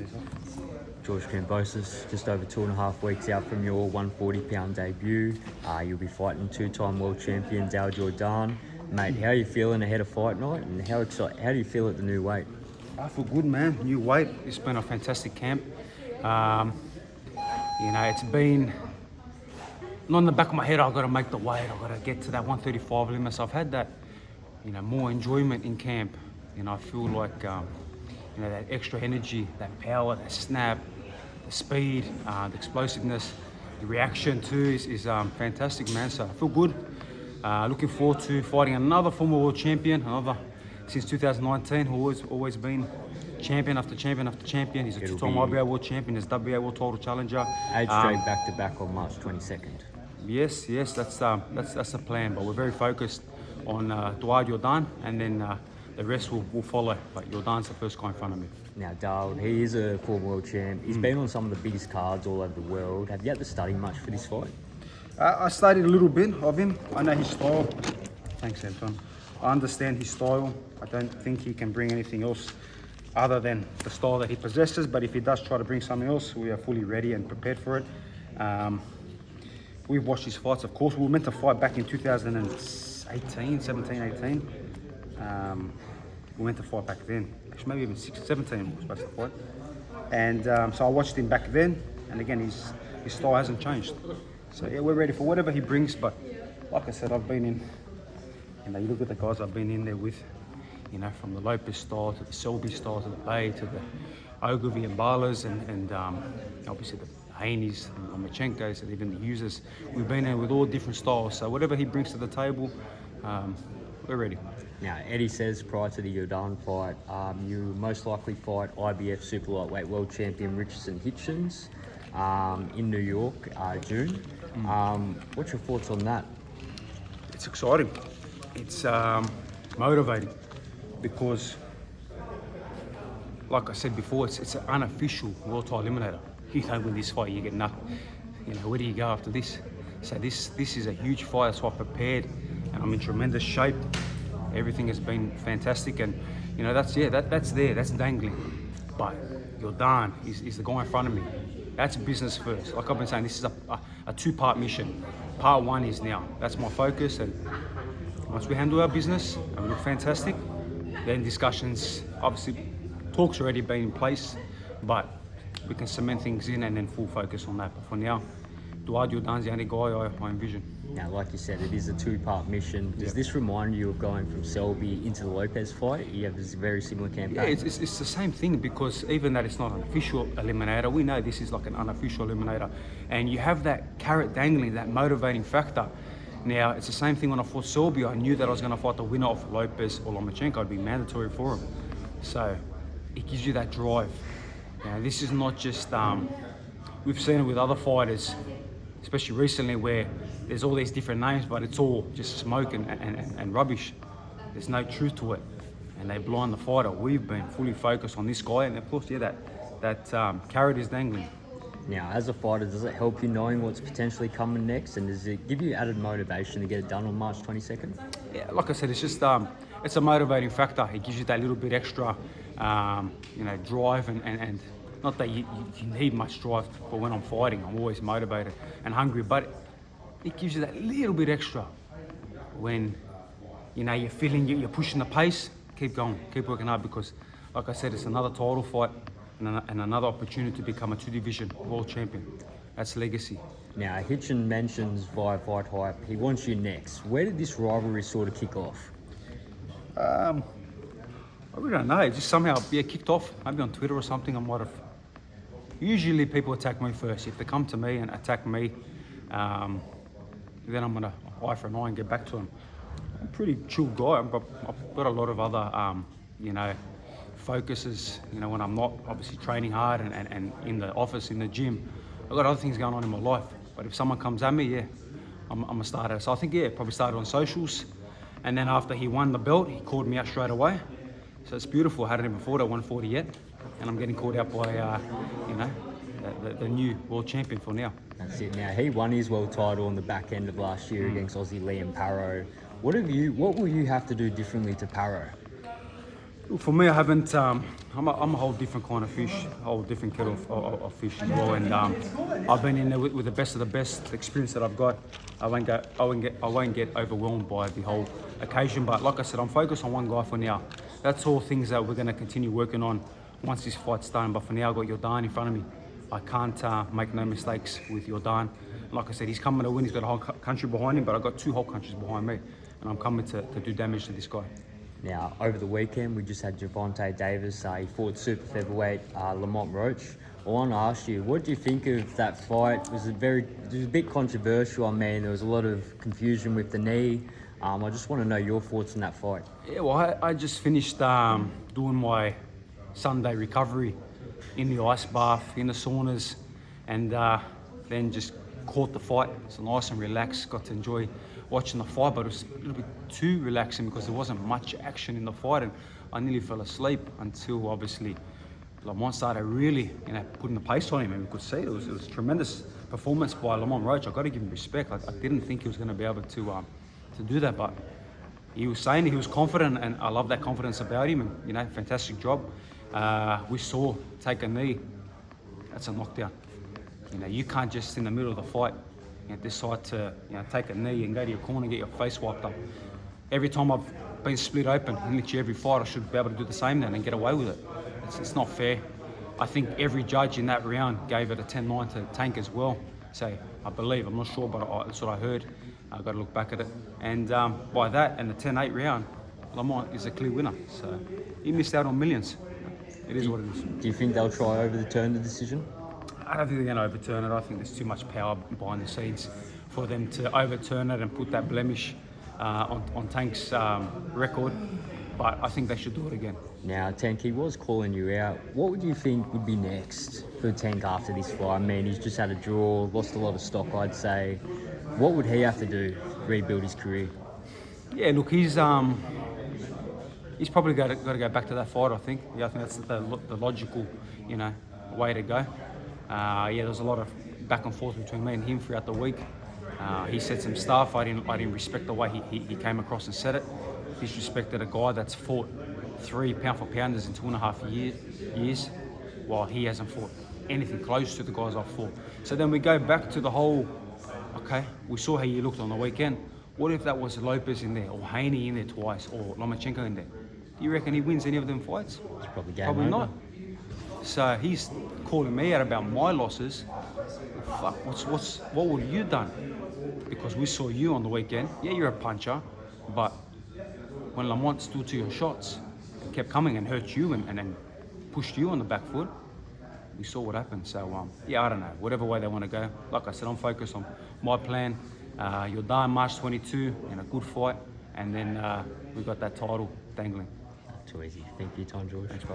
these off. George KAMBOSOS, just over 2.5 weeks out from your 140-pound debut. You'll be fighting two-time world champion Al Jordan. Mate, how are you feeling ahead of fight night, and how do you feel at the new weight? I feel good, man. New weight. It's been a fantastic camp. It's been not in the back of my head. I've got to make the weight. I've got to get to that 135 limit. So I've had that, more enjoyment in camp. I feel like, that extra energy, that power, that snap, the speed, the explosiveness, the reaction too is fantastic, man. So I feel good. Looking forward to fighting another former world champion, since 2019, who's always been champion after champion after champion. He's a two-time IBA world champion, he's WBA world title challenger. 8 straight back-to-back on March 22nd. Yes, that's the plan. But we're very focused on Jordan, and then the rest will follow. But Jordan's the first guy in front of me. Now, Dal, he is a former world champ. He's been on some of the biggest cards all over the world. Have you had to study much for this fight? I studied a little bit of him. I know his style. Thanks, Anton. I understand his style. I don't think he can bring anything else other than the style that he possesses. But if he does try to bring something else, we are fully ready and prepared for it. We've watched his fights, of course. We were meant to fight back in 17, 18. We went to fight back then. Actually, maybe even 17 we were supposed to fight. And so I watched him back then. And again, his style hasn't changed. So yeah, we're ready for whatever he brings. But like I said, I've been in, you look at the guys I've been in there with, from the Lopez style to the Selby style to the Bay to the Ogilvy and Barlas and obviously the Haney's and Lomachenko's and even the users. We've been in with all different styles. So whatever he brings to the table, we're ready. Now, Eddie says prior to the Jordan fight, you most likely fight IBF super lightweight world champion Richardson Hitchins in New York, June. What's your thoughts on that? It's exciting. It's motivating because, like I said before, it's an unofficial world title eliminator. You don't win this fight, you get nothing. Where do you go after this? So this is a huge fight. That's why I prepared, and I'm in tremendous shape. Everything has been fantastic, and that's there, that's dangling. But Jordan is the guy in front of me. That's business first. Like I've been saying, this is a two-part mission. Part one is now. That's my focus, and once we handle our business and we look fantastic, then discussions, obviously, talks already been in place, but we can cement things in and then full focus on that. But for now, Jordan's the only guy I envision. Now, like you said, it is a two-part mission. Does this remind you of going from Selby into the Lopez fight? You have this very similar campaign. Yeah, it's the same thing, because even that it's not an official eliminator, we know this is like an unofficial eliminator. And you have that carrot dangling, that motivating factor. Now, it's the same thing when I fought Selby. I knew that I was going to fight the winner of Lopez or Lomachenko. It'd be mandatory for him. So it gives you that drive. Now, this is not just, we've seen it with other fighters, especially recently, where there's all these different names, but it's all just smoke and rubbish. There's no truth to it, and they blind the fighter. We've been fully focused on this guy, and of course, yeah, that carrot is dangling. Now, as a fighter, does it help you knowing what's potentially coming next, and does it give you added motivation to get it done on March 22nd? Yeah, like I said, it's just it's a motivating factor. It gives you that little bit extra, drive and not that you need much drive, but when I'm fighting, I'm always motivated and hungry. But it gives you that little bit extra when you're feeling you're pushing the pace. Keep going, keep working hard, because, like I said, it's another title fight and another opportunity to become a two-division world champion. That's legacy. Now, Hitchin mentions via Fight Hype, he wants you next. Where did this rivalry sort of kick off? I really don't know. It just somehow kicked off. Maybe on Twitter or something. I might have. Usually people attack me first. If they come to me and attack me, then I'm gonna eye for an eye and get back to them. I'm a pretty chill guy. I've got a lot of other, focuses. When I'm not obviously training hard and in the office, in the gym, I've got other things going on in my life. But if someone comes at me, I'm a starter. So I think, probably started on socials. And then after he won the belt, he called me out straight away. So it's beautiful. I hadn't even fought at 140 yet. And I'm getting called out by, the new world champion for now. That's it. Now, he won his world title on the back end of last year against Aussie Liam Parrow. What will you have to do differently to Parrow? For me, I haven't. I'm a whole different kind of fish, a whole different kettle of fish as well. And I've been in there with the best of the best. The experience that I've got, I won't get overwhelmed by the whole occasion. But like I said, I'm focused on one guy for now. That's all things that we're going to continue working on once this fight's done. But for now, I've got Jordan in front of me. I can't make no mistakes with Jordan. Like I said, he's coming to win. He's got a whole country behind him, but I've got two whole countries behind me, and I'm coming to do damage to this guy. Now, over the weekend, we just had Gervonta Davis. He fought super featherweight Lamont Roach. I want to ask you, what do you think of that fight? It was a bit controversial. I mean, there was a lot of confusion with the knee. I just want to know your thoughts on that fight. Yeah, well, I just finished doing my Sunday recovery in the ice bath, in the saunas, and then just caught the fight. So nice and relaxed, got to enjoy watching the fight, but it was a little bit too relaxing because there wasn't much action in the fight, and I nearly fell asleep until obviously Lamont started really, putting the pace on him, and we could see it was a tremendous performance by Lamont Roach. I got to give him respect. I didn't think he was going to be able to do that, but he was saying he was confident, and I love that confidence about him. And fantastic job. We saw take a knee. That's a knockdown. You can't just in the middle of the fight decide to take a knee and go to your corner and get your face wiped up. Every time I've been split open, in literally every fight, I should be able to do the same then and get away with it. It's not fair. I think every judge in that round gave it a 10-9 to Tank as well. So I believe, I'm not sure, but that's what I heard. I've got to look back at it. And by that and the 10-8 round, Lamont is a clear winner. So he missed out on millions. It is what it is. Do you think they'll try overturn the decision? I don't think they're going to overturn it. I think there's too much power behind the scenes for them to overturn it and put that blemish on Tank's record. But I think they should do it again. Now, Tank, he was calling you out. What would you think would be next for Tank after this fight? I mean, he's just had a draw, lost a lot of stock, I'd say. What would he have to do to rebuild his career? Yeah, look, he's probably got to go back to that fight, I think. Yeah, I think that's the logical, way to go. There was a lot of back and forth between me and him throughout the week. He said some stuff. I didn't respect the way he came across and said it. Disrespected a guy that's fought 3 pound-for-pounders in 2.5 years, while he hasn't fought anything close to the guys I've fought. So then we go back to the whole, okay, we saw how you looked on the weekend. What if that was Lopez in there, or Haney in there twice, or Lomachenko in there? Do you reckon he wins any of them fights? It's probably game Probably over. not. So he's calling me out about my losses. Fuck, what would you done? Because we saw you on the weekend. Yeah, you're a puncher, but when Lamont stood to your shots, and kept coming and hurt you and then pushed you on the back foot, we saw what happened. So I don't know. Whatever way they want to go. Like I said, I'm focused on my plan. You're done March 22 in a good fight, and then we got that title dangling. Too easy. Thank you, Tom George. Thanks, bro.